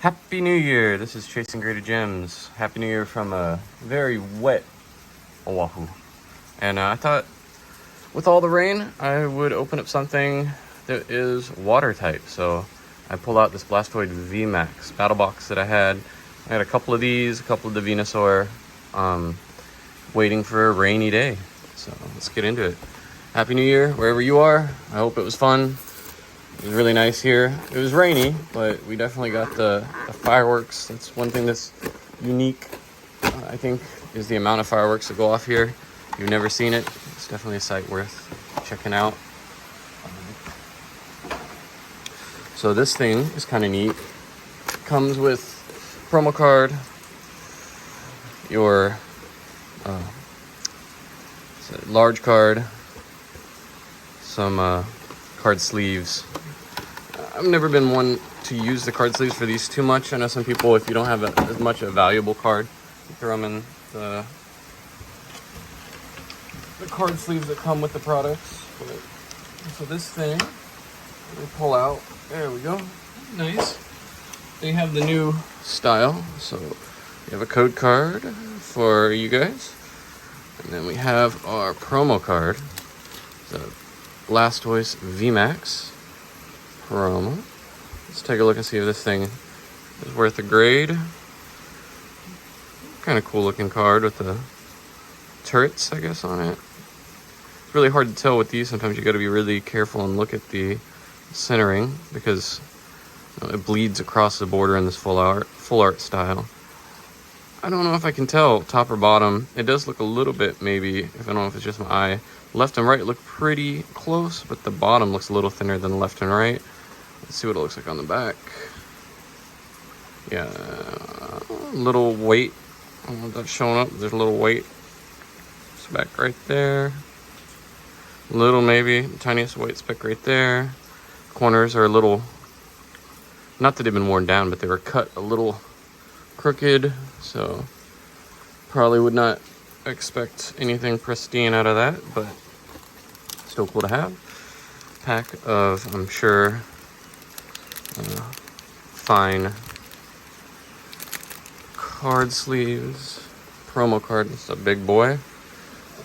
Happy New Year! This is Chasing Greater Gems. Happy New Year from a very wet Oahu. And I thought with all the rain, I would open up something that is water type. So I pulled out this Blastoise VMax battle box that I had. I had a couple of these, a couple of the Venusaur, waiting for a rainy day. So let's get into it. Happy New Year, wherever you are. I hope it was fun. It was really nice here. It was rainy, but we definitely got the fireworks. That's one thing that's unique, I think, is the amount of fireworks that go off here. If you've never seen it, it's definitely a sight worth checking out. So this thing is kind of neat. Comes with promo card, your large card, some card sleeves. I've never been one to use the card sleeves for these too much. I know some people, if you don't have as much a valuable card, you throw them in the card sleeves that come with the products. So this thing, we pull out. There we go. Nice. They have the new style. So we have a code card for you guys. And then we have our promo card. The Blastoise VMax promo. Let's take a look and see if this thing is worth a grade. Kind of cool looking card with the turrets, I guess, on it. It's really hard to tell with these. Sometimes you got to be really careful and look at the centering because it bleeds across the border in this full art style. I don't know if I can tell top or bottom. It does look a little bit, maybe, if I don't know if it's just my eye. Left and right look pretty close, but the bottom looks a little thinner than the left and right. Let's see what it looks like on the back. Yeah, a little weight. I don't know if that's showing up. There's a little weight. It's back right there. Little, maybe, tiniest weight speck right there. Corners are a little, not that they've been worn down, but they were cut a little crooked. So probably would not expect anything pristine out of that, but still cool to have. Pack of, I'm sure, fine card sleeves. Promo card, it's a big boy.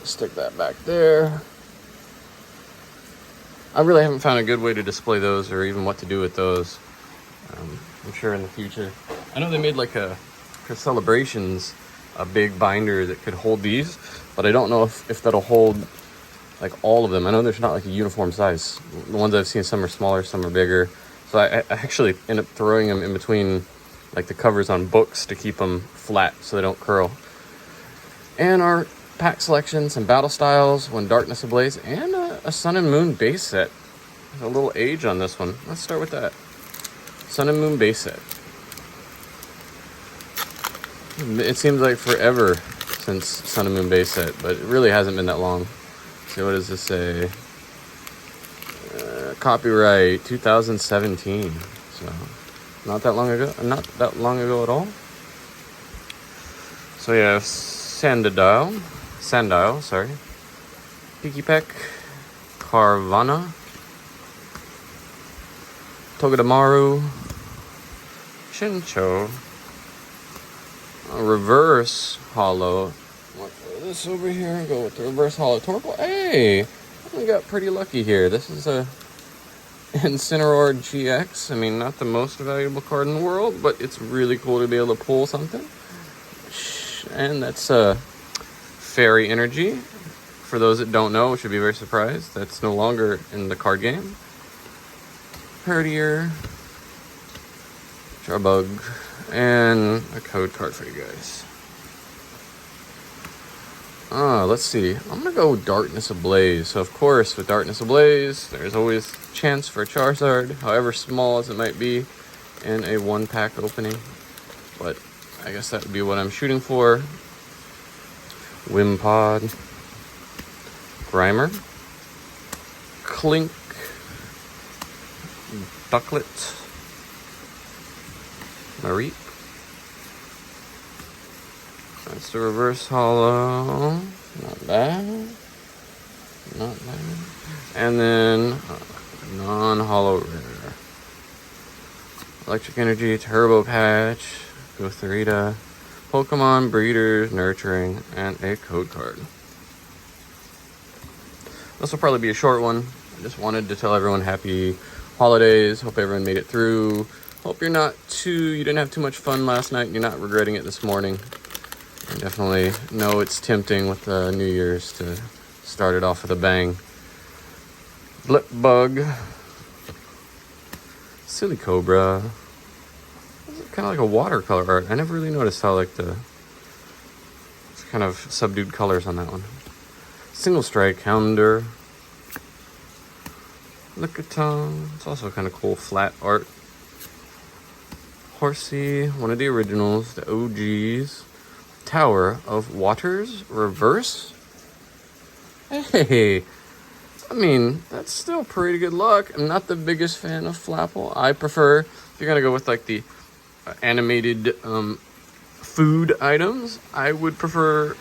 Stick that back there. I really haven't found a good way to display those or even what to do with those. I'm sure in the future. I know they made like for celebrations, a big binder that could hold these, but I don't know if that'll hold like all of them. I know there's not like a uniform size. The ones I've seen, some are smaller, some are bigger. So I actually end up throwing them in between like the covers on books to keep them flat so they don't curl. And our pack selection, some battle styles, one Darkness Ablaze, and a Sun and Moon base set. There's a little age on this one. Let's start with that. Sun and Moon base set. It seems like forever since Sun and Moon base set, but it really hasn't been that long. So what does this say? Copyright 2017. So not that long ago. Not that long ago at all. So yeah, Sandile, sorry. Pikipek, Carvana, Togedemaru, Chincho, a reverse hollow. Look at this over here and go with the reverse hollow Torkoal. Hey, we got pretty lucky here. This is a Incineroar Gx. I mean, not the most valuable card in the world, but it's really cool to be able to pull something. And that's Fairy Energy. For those that don't know, which should be very surprised, that's no longer in the card game. Herdier, Charbug, and a code card for you guys. Let's see. I'm gonna go Darkness Ablaze. So of course, with Darkness Ablaze, there's always chance for a Charizard, however small as it might be, in a one-pack opening. But I guess that would be what I'm shooting for. Wimpod, Grimer, Clink, Ducklet, Mareep. That's the reverse hollow. Not bad. Not bad. And then non-hollow rare. Electric Energy, Turbo Patch, Gothorita, Pokemon Breeders, Nurturing, and a code card. This will probably be a short one. I just wanted to tell everyone happy holidays. Hope everyone made it through. Hope you didn't have too much fun last night and you're not regretting it this morning. I definitely know it's tempting with New Year's to start it off with a bang. Blip Bug. Silly Cobra. It's kind of like a watercolor art. I never really noticed how it's kind of subdued colors on that one. Single Strike Houndour. Lickitung. It's also kind of cool flat art. Horsey, one of the originals, the OGs. Tower of Waters Reverse. Hey, I mean, that's still pretty good luck. I'm not the biggest fan of Flapple. I prefer, if you're gonna go with like the animated food items, I would prefer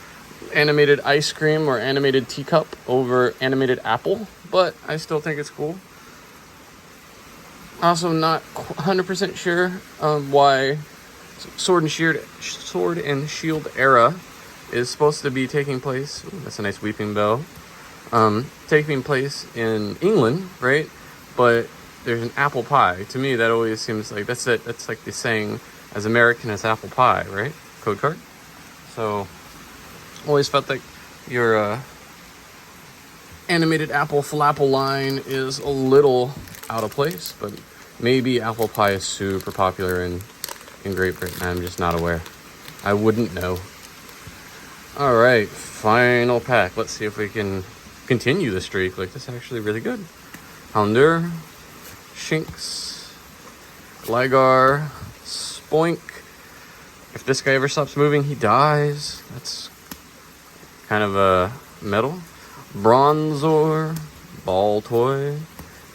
animated ice cream or animated teacup over animated apple, but I still think it's cool. Also not 100% sure why Sword and Shield era is supposed to be taking place. Ooh, that's a nice Weeping Bell. Taking place in England, right? But there's an apple pie. To me, that always seems like that's like the saying, as American as apple pie, right? Code card. So always felt like your animated apple falafel line is a little out of place, but maybe apple pie is super popular in Great Britain. I'm just not aware. I wouldn't know. All right, final pack. Let's see if we can continue the streak. Like, this is actually really good. Houndour, Shinx, Gligar, Spoink. If this guy ever stops moving, he dies. That's kind of a metal. Bronzor, Baltoy,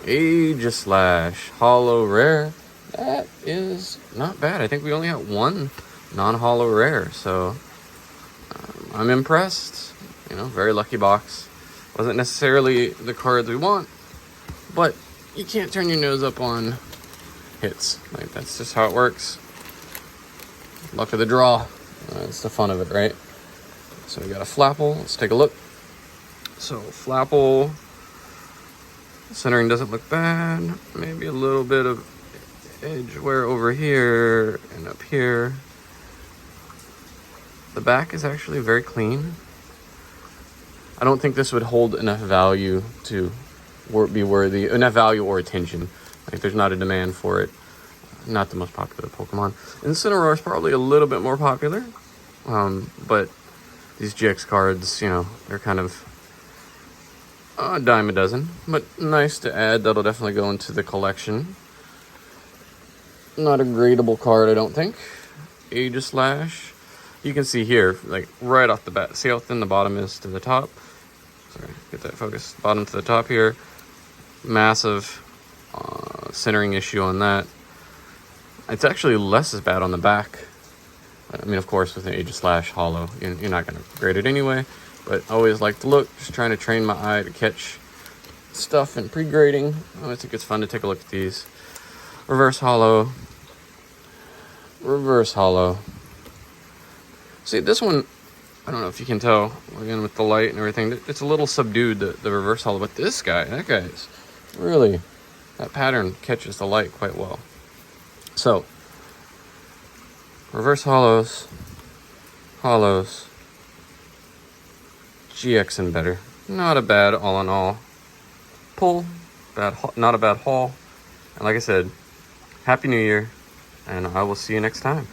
Aegislash, Holo Rare. That is not bad. I think we only got one non-holo rare, so I'm impressed. You know, very lucky box. Wasn't necessarily the cards we want, but you can't turn your nose up on hits. Like, that's just how it works. Luck of the draw. It's the fun of it, right? So we got a Flapple. Let's take a look. So Flapple, centering doesn't look bad. Maybe a little bit of edge wear over here and up here. The back is actually very clean. I don't think this would hold enough value to be worthy, enough value or attention. Like, there's not a demand for it. Not the most popular Pokemon. Incineroar is probably a little bit more popular, but these GX cards, you know, they're kind of a dime a dozen, but nice to add. That'll definitely go into the collection. Not a gradable card, I don't think. Aegislash. You can see here, like right off the bat, see how thin the bottom is to the top? Sorry, get that focus. Bottom to the top here. Massive centering issue on that. It's actually less as bad on the back. I mean, of course, with an Aegislash holo, you're not going to grade it anyway. But I always like to look, just trying to train my eye to catch stuff in pre-grading. I think it's fun to take a look at these. Reverse holo. Reverse holo. See, this one, I don't know if you can tell, again, with the light and everything, it's a little subdued, the reverse holo. But this guy, that guy's really, that pattern catches the light quite well. So, reverse holos, GX and better. Not a bad all in all pull, not a bad haul. And like I said, Happy New Year, and I will see you next time.